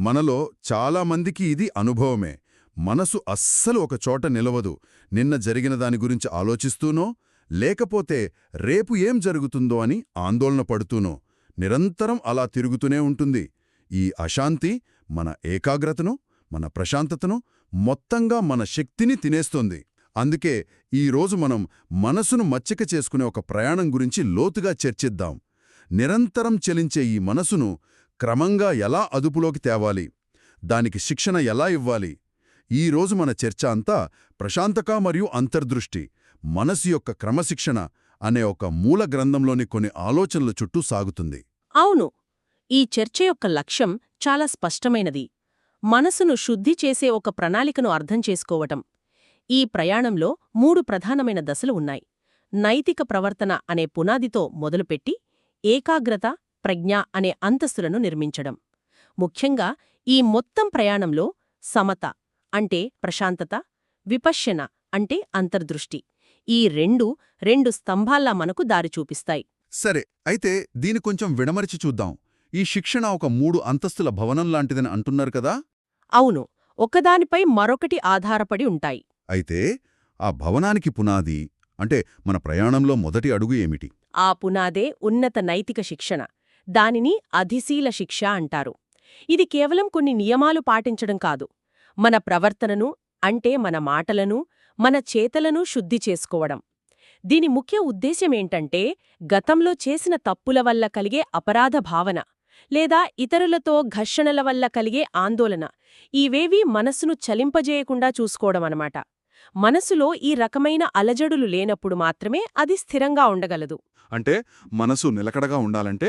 మనలో చాలామందికి ఇది అనుభవమే. మనసు అస్సలు ఒక చోట నిలవదు. నిన్న జరిగిన దాని గురించి ఆలోచిస్తూనో, లేకపోతే రేపు ఏం జరుగుతుందో అని ఆందోళన పడుతూనో నిరంతరం అలా తిరుగుతూనే ఉంటుంది. ఈ అశాంతి మన ఏకాగ్రతను, మన ప్రశాంతతను, మొత్తంగా మన శక్తిని తినేస్తోంది. అందుకే ఈరోజు మనం మనసును మచ్చిక చేసుకునే ఒక ప్రయాణం గురించి లోతుగా చర్చిద్దాం. నిరంతరం చలించే ఈ మనసును క్రమంగా ఎలా అదుపులోకి తేవాలి, దానికి శిక్షణ ఎలా ఇవ్వాలి? ఈరోజు మన చర్చ అంతా ప్రశాంతక మరియు అంతర్దృష్టి, మనసు యొక్క క్రమశిక్షణ అనే ఒక మూల గ్రంథంలోని కొన్ని ఆలోచనల చుట్టూ సాగుతుంది. అవును, ఈ చర్చ యొక్క లక్ష్యం చాలా స్పష్టమైనది. మనసును శుద్ధి చేసే ఒక ప్రణాళికను అర్థం చేసుకోవటం. ఈ ప్రయాణంలో 3 ప్రధానమైన దశలు ఉన్నాయి. నైతిక ప్రవర్తన అనే పునాదితో మొదలుపెట్టి ఏకాగ్రత, ప్రజ్ఞ అనే అంతస్తులను నిర్మించడం. ముఖ్యంగా ఈ మొత్తం ప్రయాణంలో సమత అంటే ప్రశాంతత, విపశ్యన అంటే అంతర్దృష్టి, ఈ రెండు స్తంభాల్లా మనకు దారి చూపిస్తాయి. సరే, అయితే దీని కొంచెం విడమరిచి చూద్దాం. ఈ శిక్షణ ఒక 3 అంతస్తుల భవనం లాంటిదని అంటున్నారు కదా? అవును, ఒకదానిపై మరొకటి ఆధారపడి ఉంటాయి. అయితే ఆ భవనానికి పునాది అంటే మన ప్రయాణంలో మొదటి అడుగు ఏమిటి? ఆ పునాదే ఉన్నత నైతిక శిక్షణ. దానిని అధిశీల శిక్ష అంటారు. ఇది కేవలం కొన్ని నియమాలు పాటించడం కాదు, మన ప్రవర్తనను అంటే మన మాటలను, మన చేతలను శుద్ధి చేసుకోవడం. దీని ముఖ్య ఉద్దేశ్యమేంటంటే గతంలో చేసిన తప్పుల వల్ల కలిగే అపరాధ భావన, లేదా ఇతరులతో ఘర్షణల వల్ల కలిగే ఆందోళన, ఇవేవీ మనస్సును చలింపజేయకుండా చూసుకోవడమన్నమాట. మనసులో ఈ రకమైన అలజడులు లేనప్పుడు మాత్రమే అది స్థిరంగా ఉండగలదు. అంటే మనసు నిలకడగా ఉండాలంటే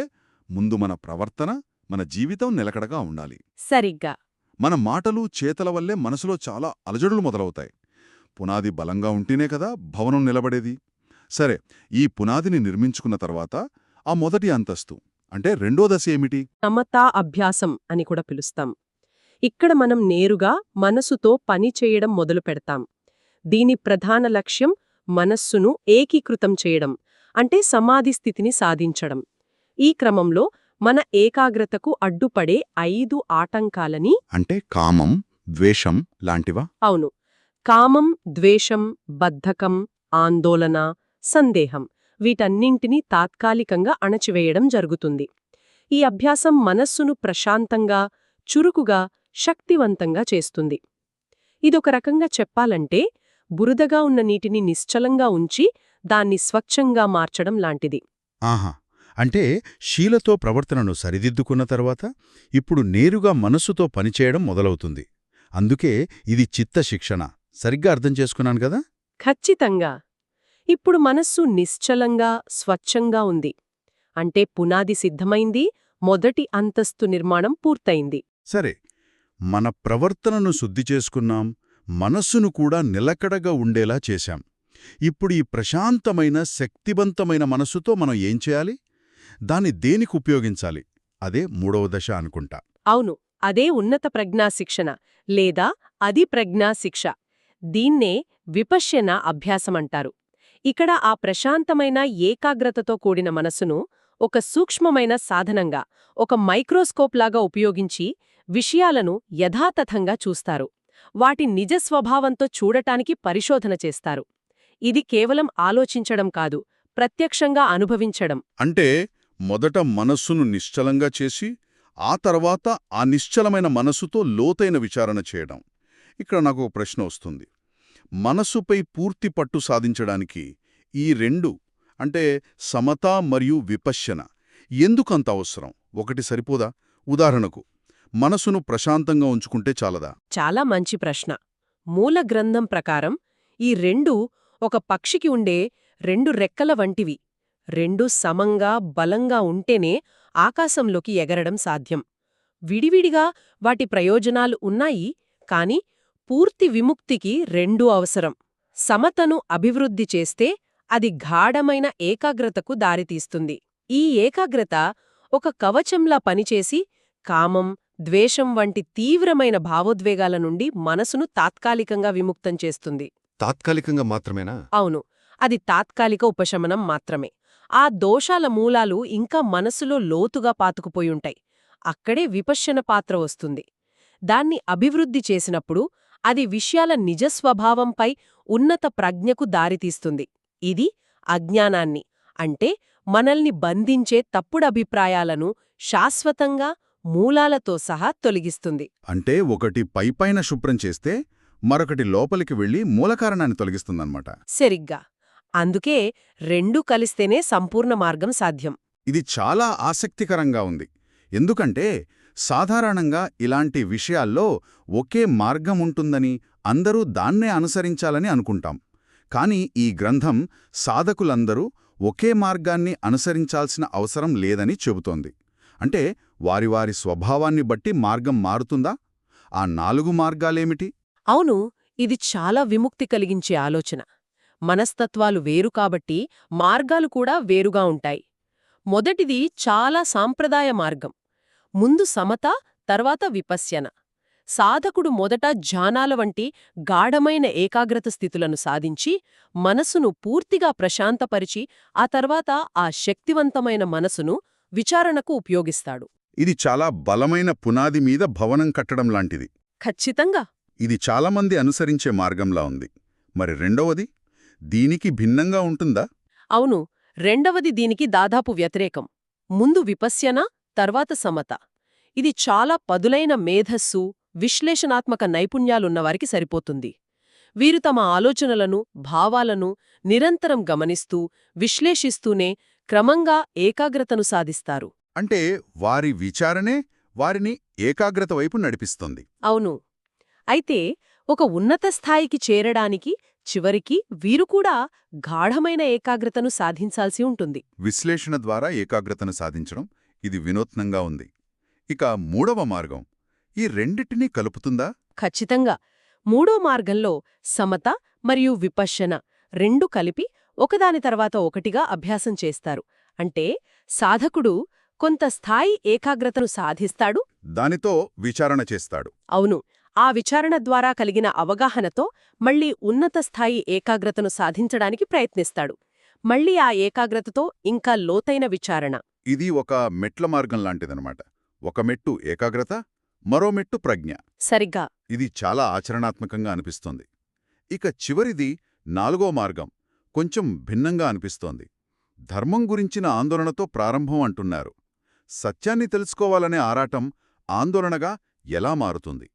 ముందు మన ప్రవర్తన, మన జీవితం నిలకడగా ఉండాలి. సరిగ్గా. మన మాటలు, చేతల వల్లే మనసులో చాలా అలజడులు మొదలవుతాయి. పునాది బలంగా ఉంటేనే కదా భవనం నిలబడేది. సరే, ఈ పునాదిని నిర్మించుకున్న తర్వాత ఆ మొదటి అంతస్తు అంటే రెండో దశ ఏమిటి? సమతా అభ్యాసం అని కూడా పిలుస్తాం. ఇక్కడ మనం నేరుగా మనసుతో పని చేయడం మొదలు పెడతాం. దీని ప్రధాన లక్ష్యం మనస్సును ఏకీకృతం చేయడం, అంటే సమాధి స్థితిని సాధించడం. ఈ క్రమంలో మన ఏకాగ్రతకు అడ్డుపడే 5 ఆటంకాలని అంటే కామం, ద్వేషం లాంటివా? అవును, కామం, ద్వేషం, బద్ధకం, ఆందోళన, సందేహం, వీటన్నింటినీ తాత్కాలికంగా అణచివేయడం జరుగుతుంది. ఈ అభ్యాసం మనస్సును ప్రశాంతంగా, చురుకుగా, శక్తివంతంగా చేస్తుంది. ఇదొక రకంగా చెప్పాలంటే బురదగా ఉన్న నీటిని నిశ్చలంగా ఉంచి దాన్ని స్వచ్ఛంగా మార్చడం లాంటిది. ఆహా, అంటే శీలతో ప్రవర్తనను సరిదిద్దుకున్న తర్వాత ఇప్పుడు నేరుగా మనస్సుతో పనిచేయడం మొదలవుతుంది. అందుకే ఇది చిత్త శిక్షణ. సరిగ్గా అర్థం చేసుకున్నాను కదా? ఖచ్చితంగా. ఇప్పుడు మనస్సు నిశ్చలంగా, స్వచ్ఛంగా ఉంది. అంటే పునాది సిద్ధమైంది, మొదటి అంతస్తు నిర్మాణం పూర్తయింది. సరే, మన ప్రవర్తనను శుద్ధి చేసుకున్నాం, మనస్సును కూడా నిలకడగా ఉండేలా చేశాం. ఇప్పుడు ఈ ప్రశాంతమైన, శక్తివంతమైన మనస్సుతో మనం ఏం చేయాలి? దాన్ని దేనికి ఉపయోగించాలి? అదే 3వ దశ అనుకుంటా. అవును, అదే ఉన్నత ప్రజ్ఞా శిక్షణ లేదా అది ప్రజ్ఞా శిక్ష. దీన్నే విపశ్యన అభ్యాసమంటారు. ఇక్కడ ఆ ప్రశాంతమైన, ఏకాగ్రతతో కూడిన మనసును ఒక సూక్ష్మమైన సాధనంగా, ఒక మైక్రోస్కోప్లాగా ఉపయోగించి విషయాలను యథాతథంగా చూస్తారు. వాటి నిజ స్వభావంతో చూడటానికి పరిశోధన చేస్తారు. ఇది కేవలం ఆలోచించడం కాదు, ప్రత్యక్షంగా అనుభవించడం. అంటే మొదట మనస్సును నిశ్చలంగా చేసి, ఆ తర్వాత ఆ నిశ్చలమైన మనస్సుతో లోతైన విచారణ చేయడం. ఇక్కడ నాకు ఒక ప్రశ్న వస్తుంది. మనస్సుపై పూర్తి పట్టు సాధించడానికి ఈ 2 అంటే సమత మరియు విపశ్యన ఎందుకంత అవసరం? ఒకటి సరిపోదా? ఉదాహరణకు, మనసును ప్రశాంతంగా ఉంచుకుంటే చాలదా? చాలా మంచి ప్రశ్న. మూల గ్రంథం ప్రకారం ఈ 2 ఒక పక్షికి ఉండే 2 రెక్కల వంటివి. 2 సమంగా, బలంగా ఉంటేనే ఆకాశంలోకి ఎగరడం సాధ్యం. విడివిడిగా వాటి ప్రయోజనాలు ఉన్నాయి, కాని పూర్తి విముక్తికి 2 అవసరం. సమతను అభివృద్ధి చేస్తే అది గాఢమైన ఏకాగ్రతకు దారితీస్తుంది. ఈ ఏకాగ్రత ఒక కవచంలా పనిచేసి కామం, ద్వేషం వంటి తీవ్రమైన భావోద్వేగాల నుండి మనసును తాత్కాలికంగా విముక్తం చేస్తుంది. తాత్కాలికంగా మాత్రమేనా? అవును, అది తాత్కాలిక ఉపశమనం మాత్రమే. ఆ దోషాల మూలాలు ఇంకా మనసులో లోతుగా పాతుకుపోయుంటాయి. అక్కడే విపశ్యన పాత్ర వస్తుంది. దాన్ని అభివృద్ధి చేసినప్పుడు అది విషయాల నిజ స్వభావంపై ఉన్నత ప్రజ్ఞకు దారితీస్తుంది. ఇది అజ్ఞానాన్ని, అంటే మనల్ని బంధించే తప్పుడభిప్రాయాలను శాశ్వతంగా మూలాలతో సహా తొలగిస్తుంది. అంటే ఒకటి పైపైన శుభ్రం చేస్తే మరొకటి లోపలికి వెళ్లి మూలకారణాన్ని తొలగిస్తుందన్నమాట. సరిగ్గా. అందుకే రెండూ కలిస్తేనే సంపూర్ణ మార్గం సాధ్యం. ఇది చాలా ఆసక్తికరంగా ఉంది. ఎందుకంటే సాధారణంగా ఇలాంటి విషయాల్లో ఒకే మార్గం ఉంటుందని, అందరూ దాన్నే అనుసరించాలని అనుకుంటాం. కాని ఈ గ్రంథం సాధకులందరూ ఒకే మార్గాన్ని అనుసరించాల్సిన అవసరం లేదని చెబుతోంది. అంటే వారి వారి స్వభావాన్ని బట్టి మార్గం మారుతుందా? ఆ 4 మార్గాలేమిటి? అవును, ఇది చాలా విముక్తి కలిగించే ఆలోచన. మనస్తత్వాలు వేరు కాబట్టి మార్గాలు కూడా వేరుగా ఉంటాయి. మొదటిది చాలా సాంప్రదాయ మార్గం. ముందు సమత, తర్వాత విపశ్యన. సాధకుడు మొదట ధ్యానాల వంటి గాఢమైన ఏకాగ్రత స్థితులను సాధించి, మనసును పూర్తిగా ప్రశాంతపరిచి, ఆ తర్వాత ఆ శక్తివంతమైన మనసును విచారణకు ఉపయోగిస్తాడు. ఇది చాలా బలమైన పునాది మీద భవనం కట్టడం లాంటిది. ఖచ్చితంగా. ఇది చాలామంది అనుసరించే మార్గంలా ఉంది. మరి రెండవది? దీనికి భిన్నంగా ఉంటుందా? అవును, రెండవది దీనికి దాదాపు వ్యతిరేకం. ముందు విపశ్యన, తర్వాత సమత. ఇది చాలా పదులైన మేధస్సు, విశ్లేషణాత్మక నైపుణ్యాలున్నవారికి సరిపోతుంది. వీరు తమ ఆలోచనలను, భావాలను నిరంతరం గమనిస్తూ, విశ్లేషిస్తూనే క్రమంగా ఏకాగ్రతను సాధిస్తారు. అంటే వారి విచారణే వారిని ఏకాగ్రత వైపు నడిపిస్తుంది. అవును. అయితే ఒక ఉన్నత స్థాయికి చేరడానికి చివరికి వీరు కూడా గాఢమైన ఏకాగ్రతను సాధించాల్సి ఉంటుంది. విశ్లేషణ ద్వారా ఏకాగ్రతను సాధించడం ఇది వినూత్నంగా ఉంది. ఇక మూడవ మార్గం ఈ రెండిటినీ కలుపుతుందా? ఖచ్చితంగా. మూడో మార్గంలో సమత మరియు విపశ్యన రెండూ కలిపి ఒకదాని తర్వాత ఒకటిగా అభ్యాసం చేస్తారు. అంటే సాధకుడు కొంత స్థాయి ఏకాగ్రతను సాధిస్తాడు, దానితో విచారణ చేస్తాడు. అవును, ఆ విచారణ ద్వారా కలిగిన అవగాహనతో మళ్లీ ఉన్నత స్థాయి ఏకాగ్రతను సాధించడానికి ప్రయత్నిస్తాడు. మళ్లీ ఆ ఏకాగ్రతతో ఇంకా లోతైన విచారణ. ఇది ఒక మెట్ల మార్గం లాంటిదనమాట. ఒక మెట్టు ఏకాగ్రత, మరో మెట్టు ప్రజ్ఞ. సరిగ్గా. ఇది చాలా ఆచరణాత్మకంగా అనిపిస్తోంది. ఇక చివరిది 4వ మార్గం కొంచెం భిన్నంగా అనిపిస్తోంది. ధర్మం గురించిన ఆందోళనతో ప్రారంభం అంటున్నారు. సత్యాన్ని తెలుసుకోవాలనే ఆరాటం ఆందోళనగా ఎలా మారుతుంది?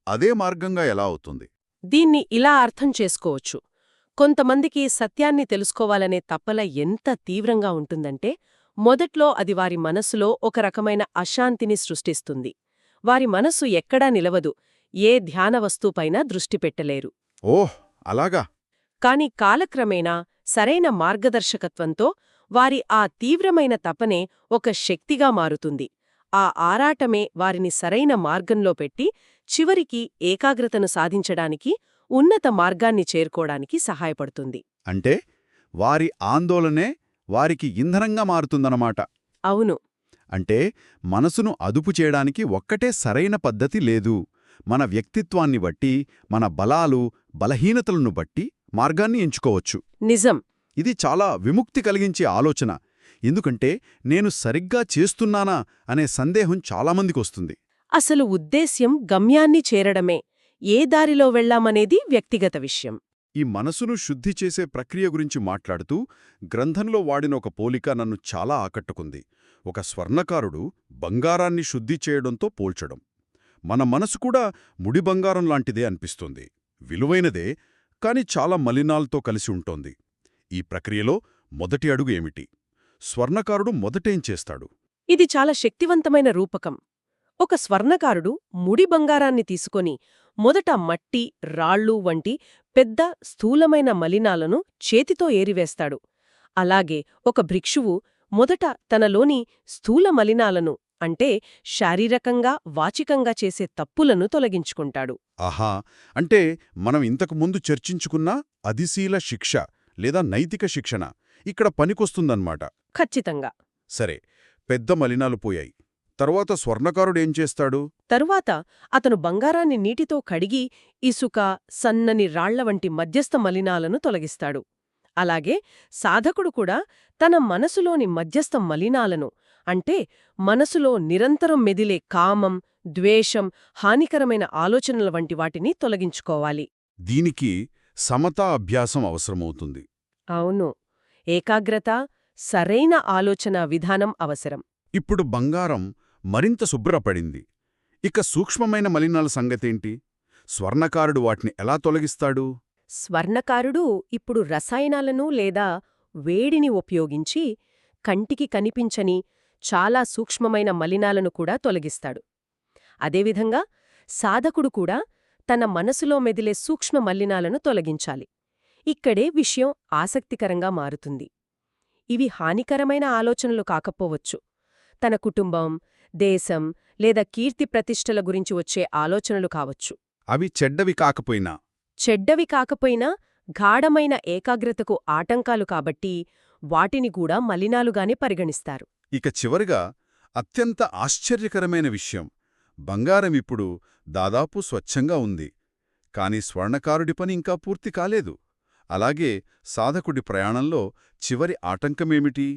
అదే మార్గంగా ఎలా అవుతుంది? దీన్ని ఇలా అర్థం చేసుకోవచ్చు. కొంతమందికి సత్యాన్ని తెలుసుకోవాలనే తపన ఎంత తీవ్రంగా ఉంటుందంటే, మొదట్లో అది వారి మనసులో ఒక రకమైన అశాంతిని సృష్టిస్తుంది. వారి మనసు ఎక్కడా నిలవదు, ఏ ధ్యాన వస్తువుపైనా దృష్టి పెట్టలేరు. ఓహ్, అలాగా? కాని కాలక్రమేణా సరైన మార్గదర్శకత్వంతో వారి ఆ తీవ్రమైన తపనే ఒక శక్తిగా మారుతుంది. ఆ ఆరాటమే వారిని సరైన మార్గంలో పెట్టి చివరికి ఏకాగ్రతను సాధించడానికి, ఉన్నత మార్గాన్ని చేరుకోవడానికి సహాయపడుతుంది. అంటే వారి ఆందోళనే వారికి ఇంధనంగా మారుతుందన్నమాట. అవును. అంటే మనసును అదుపు చేయడానికి ఒక్కటే సరైన పద్ధతి లేదు. మన వ్యక్తిత్వాన్ని బట్టి, మన బలాలు, బలహీనతలను బట్టి మార్గాన్ని ఎంచుకోవచ్చు. నిజం. ఇది చాలా విముక్తి కలిగించే ఆలోచన. ఎందుకంటే నేను సరిగ్గా చేస్తున్నానా అనే సందేహం చాలామందికొస్తుంది. అసలు ఉద్దేశ్యం గమ్యాన్ని చేరడమే. ఏ దారిలో వెళ్లామనేది వ్యక్తిగత విషయం. ఈ మనసును శుద్ధి చేసే ప్రక్రియ గురించి మాట్లాడుతూ గ్రంథంలో వాడిన ఒక పోలిక నన్ను చాలా ఆకట్టుకుంది. ఒక స్వర్ణకారుడు బంగారాన్ని శుద్ధి చేయడంతో పోల్చడం. మన మనసు కూడా ముడి బంగారం లాంటిదే అనిపిస్తుంది. విలువైనదే, కాని చాలా మలినాలతో కలిసి ఉంటోంది. ఈ ప్రక్రియలో మొదటి అడుగు ఏమిటి? స్వర్ణకారుడు మొదటేం చేస్తాడు? ఇది చాలా శక్తివంతమైన రూపకం. ఒక స్వర్ణకారుడు ముడి బంగారాన్ని తీసుకొని మొదట మట్టి, రాళ్ళు వంటి పెద్ద స్థూలమైన మలినాలను చేతితో ఏరివేస్తాడు. అలాగే ఒక భిక్షువు మొదట తనలోని స్థూల మలినాలను, అంటే శారీరకంగా, వాచికంగా చేసే తప్పులను తొలగించుకుంటాడు. ఆహా, అంటే మనం ఇంతకు ముందు చర్చించుకున్న అధిశీల శిక్ష లేదా నైతిక శిక్షణ ఇక్కడ పనికొస్తుందన్నమాట. ఖచ్చితంగా. సరే, పెద్ద మలినాలు పోయాయి. తరువాత స్వర్ణకారుడేం చేస్తాడు? తరువాత అతను బంగారాన్ని నీటితో కడిగి ఇసుక, సన్నని రాళ్ల వంటి మధ్యస్థ మలినాలను తొలగిస్తాడు. అలాగే సాధకుడు కూడా తన మనసులోని మధ్యస్థ మలినాలను, అంటే మనసులో నిరంతరం మెదిలే కామం, ద్వేషం, హానికరమైన ఆలోచనల వంటి వాటిని తొలగించుకోవాలి. దీనికి సమతా అభ్యాసం అవసరమవుతుంది. అవును. ఏకాగ్రత, సరైన ఆలోచన విధానం అవసరం. ఇప్పుడు బంగారం మరింత శుభ్రపడింది. ఇక సూక్ష్మమైన మలినాల సంగతేంటి? స్వర్ణకారుడు వాటిని ఎలా తొలగిస్తాడు? స్వర్ణకారుడు ఇప్పుడు రసాయనాలను లేదా వేడిని ఉపయోగించి కంటికి కనిపించని చాలా సూక్ష్మమైన మలినాలను కూడా తొలగిస్తాడు. అదేవిధంగా సాధకుడు కూడా తన మనసులో మెదిలే సూక్ష్మ మలినాలను తొలగించాలి. ఇక్కడే విషయం ఆసక్తికరంగా మారుతుంది. ఇవి హానికరమైన ఆలోచనలు కాకపోవచ్చు. తన కుటుంబం, దేశం లేదా కీర్తి ప్రతిష్టల గురించి వచ్చే ఆలోచనలు కావచ్చు. అవి చెడ్డవి కాకపోయినా చెడ్డవి కాకపోయినా గాఢమైన ఏకాగ్రతకు ఆటంకాలు కాబట్టి వాటిని కూడా మలినాలుగానే పరిగణిస్తారు. ఇక చివరిగా అత్యంత ఆశ్చర్యకరమైన విషయం, బంగారం ఇప్పుడు దాదాపు స్వచ్ఛంగా ఉంది. కాని స్వర్ణకారుడి పని ఇంకా పూర్తి కాలేదు. అలాగే సాధకుడి ప్రయాణంలో చివరి ఆటంకమేమిటి?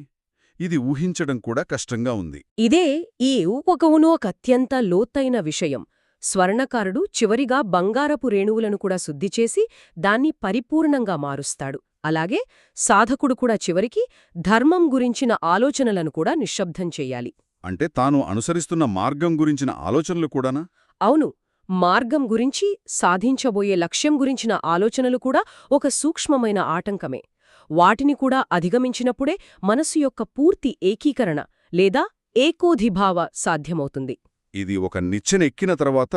ఇది ఊహించడం కూడా కష్టంగా ఉంది. ఇదే ఈ ఊపకవును ఒక అత్యంత లోతైన విషయం. స్వర్ణకారుడు చివరిగా బంగారపు రేణువులను కూడా శుద్ధిచేసి దాన్ని పరిపూర్ణంగా మారుస్తాడు. అలాగే సాధకుడు కూడా చివరికి ధర్మం గురించిన ఆలోచనలను కూడా నిశ్శబ్దం చెయ్యాలి. అంటే తాను అనుసరిస్తున్న మార్గం గురించిన ఆలోచనలు కూడానా? అవును. మార్గం గురించి, సాధించబోయే లక్ష్యం గురించిన ఆలోచనలు కూడా ఒక సూక్ష్మమైన ఆటంకమే. వాటిని కూడా అధిగమించినప్పుడే మనసు యొక్క పూర్తి ఏకీకరణ లేదా ఏకోధిభావ సాధ్యమవుతుంది. ఇది ఒక నిచ్చెన ఎక్కిన తర్వాత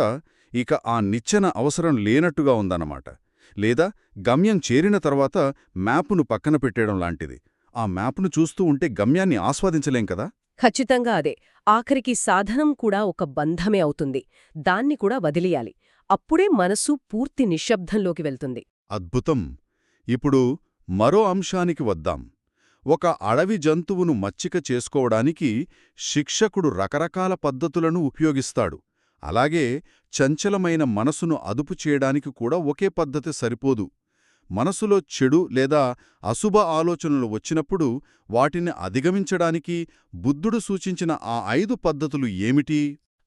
ఇక ఆ నిచ్చెన అవసరం లేనట్టుగా ఉందన్నమాట. లేదా గమ్యం చేరిన తర్వాత మ్యాపును పక్కన పెట్టేయడం లాంటిది. ఆ మ్యాపును చూస్తూ ఉంటే గమ్యాన్ని ఆస్వాదించలేం కదా? ఖచ్చితంగా అదే. ఆఖరికి సాధనం కూడా ఒక బంధమే అవుతుంది. దాన్ని కూడా వదిలియాలి. అప్పుడే మనసు పూర్తి నిశ్శబ్దంలోకి వెళ్తుంది. అద్భుతం. ఇప్పుడు మరో అంశానికి వద్దాం. ఒక అడవి జంతువును మచ్చిక చేసుకోవడానికి శిక్షకుడు రకరకాల పద్ధతులను ఉపయోగిస్తాడు. అలాగే చంచలమైన మనసును అదుపు చేయడానికి కూడా ఒకే పద్ధతి సరిపోదు. మనసులో చెడు లేదా అశుభ ఆలోచనలు వచ్చినప్పుడు వాటిని అధిగమించడానికి బుద్ధుడు సూచించిన ఆ 5 పద్ధతులు ఏమిటి?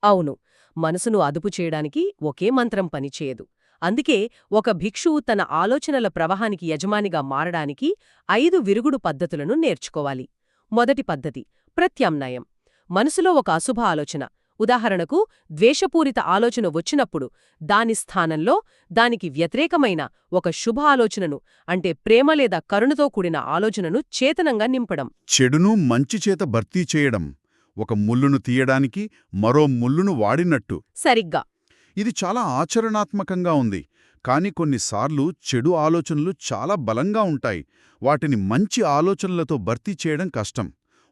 అవును. మనసును అదుపు చేయడానికి ఒకే మంత్రం పనిచేయదు. అందుకే ఒక భిక్షువు తన ఆలోచనల ప్రవాహానికి యజమానిగా మారడానికి 5 విరుగుడు పద్ధతులను నేర్చుకోవాలి. మొదటి పద్ధతి ప్రత్యామ్నాయం. మనసులో ఒక అశుభ ఆలోచన, ఉదాహరణకు ద్వేషపూరిత ఆలోచన వచ్చినప్పుడు దాని స్థానంలో దానికి వ్యతిరేకమైన ఒక శుభ ఆలోచనను, అంటే ప్రేమ లేదా కరుణతో కూడిన ఆలోచనను చేతనంగా నింపడం. చెడును మంచి చేత భర్తీ చేయడం. ఒక ముల్లును తీయడానికి మరో ముల్లును వాడినట్టు. సరిగ్గా. ఇది చాలా ఆచరణాత్మకంగా ఉంది. కాని కొన్నిసార్లు చెడు ఆలోచనలు చాలా బలంగా ఉంటాయి. వాటిని మంచి ఆలోచనలతో భర్తీ చేయడం కష్టం.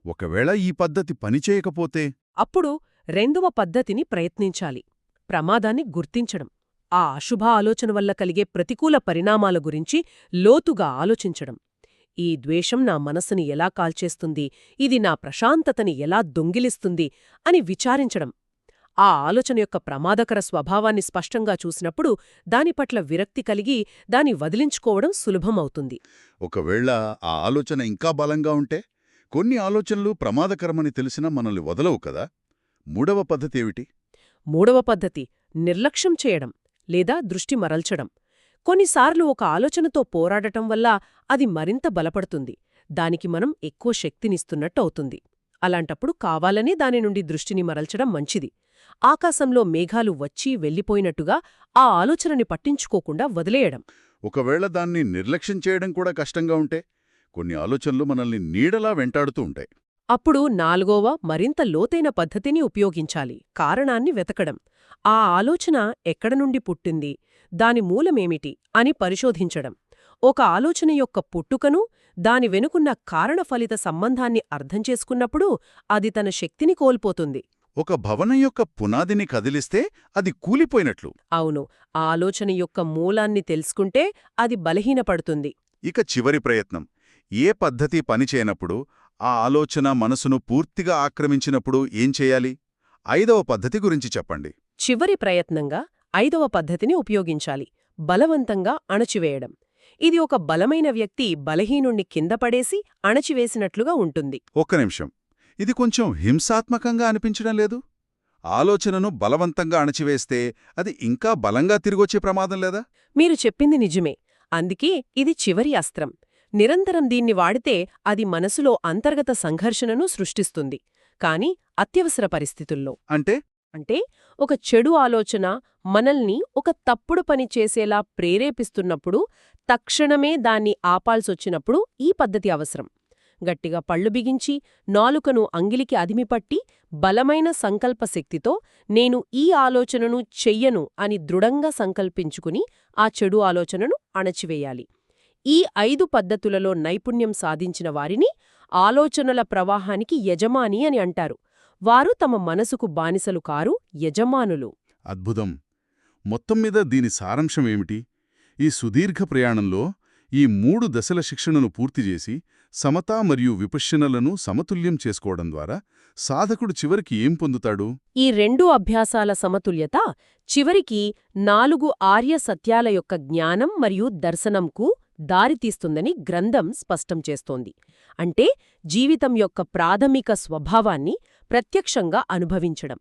ఒకవేళ ఈ పద్ధతి పనిచేయకపోతే అప్పుడు రెండవ పద్ధతిని ప్రయత్నించాలి. ప్రమాదాన్ని గుర్తించడం. ఆ అశుభ ఆలోచన వల్ల కలిగే ప్రతికూల పరిణామాల గురించి లోతుగా ఆలోచించడం. ఈ ద్వేషం నా మనసుని ఎలా కాల్చేస్తుంది, ఇది నా ప్రశాంతతని ఎలా దొంగిలిస్తుంది అని విచారించడం. ఆ ఆలోచన యొక్క ప్రమాదకర స్వభావాన్ని స్పష్టంగా చూసినప్పుడు దానిపట్ల విరక్తి కలిగి దాన్ని వదిలించుకోవడం సులభమవుతుంది. ఒకవేళ ఆ ఆలోచన ఇంకా బలంగా ఉంటే? కొన్ని ఆలోచనలు ప్రమాదకరమని తెలిసినా మనల్ని వదలవు కదా? మూడవ పద్ధతి ఏమిటి? మూడవ పద్ధతి నిర్లక్ష్యం చేయడం లేదా దృష్టి మరల్చడం. కొన్నిసార్లు ఒక ఆలోచనతో పోరాడటం వల్ల అది మరింత బలపడుతుంది. దానికి మనం ఎక్కువ శక్తినిస్తున్నట్టు అవుతుంది. అలాంటప్పుడు కావాలనే దాని నుండి దృష్టిని మరల్చడం మంచిది. ఆకాశంలో మేఘాలు వచ్చి వెళ్ళిపోయినట్టుగా ఆ ఆలోచనని పట్టించుకోకుండా వదిలేయడం. ఒకవేళ దాన్ని నిర్లక్ష్యం చేయడం కూడా కష్టంగా ఉంటే? కొన్ని ఆలోచనలు మనల్ని నీడలా వెంటాడుతూ ఉంటాయి. అప్పుడు నాలుగోవ మరింత లోతైన పద్ధతిని ఉపయోగించాలి. కారణాన్ని వెతకడం. ఆ ఆలోచన ఎక్కడ నుండి పుట్టింది, దాని మూలమేమిటి అని పరిశోధించడం. ఒక ఆలోచన యొక్క పుట్టుకను, దాని వెనుకున్న కారణఫలిత సంబంధాన్ని అర్థం చేసుకున్నప్పుడు అది తన శక్తిని కోల్పోతుంది. ఒక భవనం యొక్క పునాదిని కదిలిస్తే అది కూలిపోయినట్లు. అవును. ఆ ఆలోచన యొక్క మూలాన్ని తెలుసుకుంటే అది బలహీనపడుతుంది. ఇక చివరి ప్రయత్నం. ఏ పద్ధతి పనిచేయనప్పుడు, ఆ ఆలోచన మనసును పూర్తిగా ఆక్రమించినప్పుడు ఏం చేయాలి? 5వ పద్ధతి గురించి చెప్పండి. చివరి ప్రయత్నంగా 5వ పద్ధతిని ఉపయోగించాలి. బలవంతంగా అణచివేయడం. ఇది ఒక బలమైన వ్యక్తి బలహీనుణ్ణి కింద పడేసి అణచివేసినట్లుగా ఉంటుంది. ఒక్క నిమిషం. ఇది కొంచెం హింసాత్మకంగా అనిపించడం లేదు? ఆలోచనను బలవంతంగా అణచివేస్తే అది ఇంకా బలంగా తిరిగొచ్చే ప్రమాదం లేదా? మీరు చెప్పింది నిజమే. అందుకే ఇది చివరి అస్త్రం. నిరంతరం దీన్ని వాడితే అది మనసులో అంతర్గత సంఘర్షణను సృష్టిస్తుంది. కాని అత్యవసర పరిస్థితుల్లో అంటే ఒక చెడు ఆలోచన మనల్ని ఒక తప్పుడు పని చేసేలా ప్రేరేపిస్తున్నప్పుడు, తక్షణమే దాన్ని ఆపాల్సొచ్చినప్పుడు ఈ పద్ధతి అవసరం. గట్టిగా పళ్ళు బిగించి, నాలుకను అంగిలికి అదిమిపట్టి, బలమైన సంకల్పశక్తితో నేను ఈ ఆలోచనను చెయ్యను అని దృఢంగా సంకల్పించుకుని ఆ చెడు ఆలోచనను అణచివేయాలి. ఈ 5 పద్ధతులలో నైపుణ్యం సాధించిన వారిని ఆలోచనల ప్రవాహానికి యజమాని అని అంటారు. వారు తమ మనసుకు బానిసలు కారు, యజమానులు. అద్భుతం. మొత్తం మీద దీని సారాంశమేమిటి? ఈ సుదీర్ఘ ప్రయాణంలో ఈ 3 దశల శిక్షణను పూర్తిచేసి సమత మరియు విపశ్యనలను సమతుల్యం చేసుకోవడం ద్వారా సాధకుడు చివరికి ఏం పొందుతాడు? ఈ 2 అభ్యాసాల సమతుల్యత చివరికి 4 ఆర్య సత్యాల యొక్క జ్ఞానం మరియు దర్శనంకు దారితీస్తుందని గ్రంథం స్పష్టం చేస్తోంది. అంటే జీవితం యొక్క ప్రాథమిక స్వభావాన్ని ప్రత్యక్షంగా అనుభవించడం.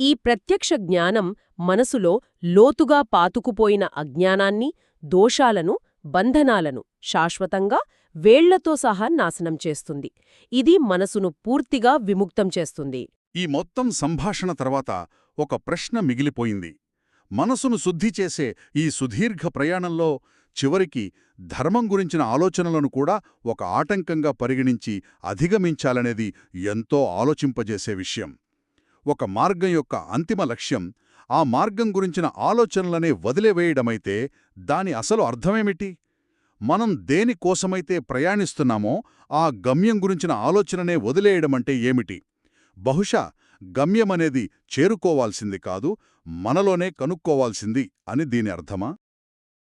ఈ ప్రత్యక్ష జ్ఞానం మనసులో లోతుగా పాతుకుపోయిన అజ్ఞానాన్ని, దోషాలను, బంధనాలను శాశ్వతంగా వేళ్లతో సహా నాశనం చేస్తుంది. ఇది మనసును పూర్తిగా విముక్తం చేస్తుంది. ఈ మొత్తం సంభాషణ తర్వాత ఒక ప్రశ్న మిగిలిపోయింది. మనసును శుద్ధి చేసే ఈ సుదీర్ఘ ప్రయాణంలో చివరికి ధర్మం గురించిన ఆలోచనలను కూడా ఒక ఆటంకంగా పరిగణించి అధిగమించాలనేది ఎంతో ఆలోచింపజేసే విషయం. ఒక మార్గం యొక్క అంతిమ లక్ష్యం ఆ మార్గం గురించిన ఆలోచనలనే వదిలివేయడమైతే దాని అసలు అర్థమేమిటి? మనం దేనికోసమైతే ప్రయాణిస్తున్నామో ఆ గమ్యం గురించిన ఆలోచననే వదిలేయడమంటే ఏమిటి? బహుశా గమ్యమనేది చేరుకోవాల్సింది కాదు, మనలోనే కనుక్కోవాల్సింది అని దీని అర్థమా?